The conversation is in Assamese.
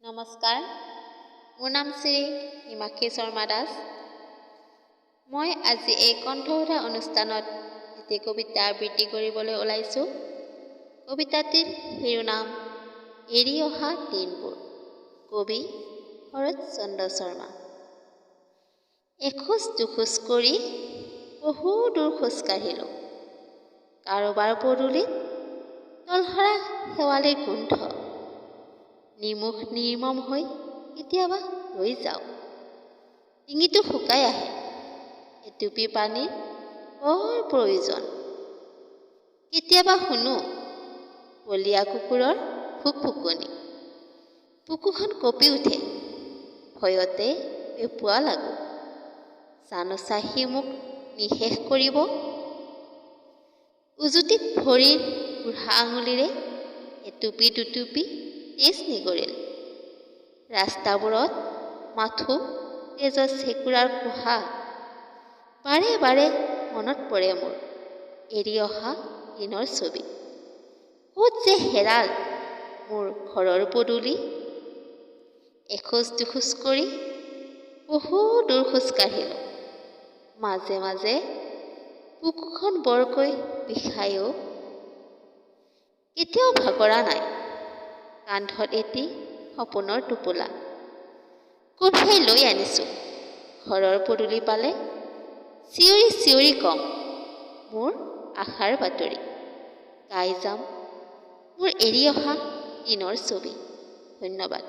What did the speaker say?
নমস্কাৰ, মোৰ নাম শ্ৰী হিমাক্ষী শৰ্মা দাস। মই আজি এই কণ্ঠসুধা অনুষ্ঠানত এটি কবিতা আবৃত্তি কৰিবলৈ ওলাইছোঁ। কবিতাটিৰ শিৰোনাম এৰি অহা দিনবোৰ। কবি শৰৎ চন্দ্ৰ শৰ্মা। এখোজ দুখোজ কৰি বহু দূৰ খোজ কাঢ়িলোঁ। কাৰোবাৰ পদূলিত তলসৰা শেৱালিৰ গোন্ধ নিমখ নিৰ্মম হৈ কেতিয়াবা ৰৈ যাওঁ। ডিঙিটো শুকাই আহে, এটুপি পানীৰ বৰ প্ৰয়োজন। কেতিয়াবা শুনো বলীয়া কুকুৰৰ ফুকফুকনি, বুকুখন কঁপি উঠে, ভয়তে পেঁপুৱা লাগো। জানোচা সি মোক নিঃশেষ কৰিব। উজুটিত ভৰিৰ বুঢ়া আঙুলিৰে এটুপি দুটুপি তেজ নিগৰিল। ৰাস্তাবোৰত মাথো তেজৰ চেকুৰাৰ কোহা। বাৰে বাৰে মনত পৰে মোৰ এৰি অহা দিনৰ ছবি। ক'ত যে হেৰাল মোৰ ঘৰৰ পদূলি। এখোজ দুখোজ কৰি বহু দূৰ খোজ কাঢ়িলোঁ। মাজে মাজে বুকুখন বৰকৈ বিষায়ো। কেতিয়াও ভাগৰা নাই, কান্ধত এটি সপোনৰ টোপোলা। কঢ়িয়াই লৈ আনিছোঁ ঘৰৰ পদূলি পালে। চিঞৰি চিঞৰি কম মোৰ আশাৰ বাতৰি। গাই যাম মোৰ এৰি অহা দিনৰ ছবি। ধন্যবাদ।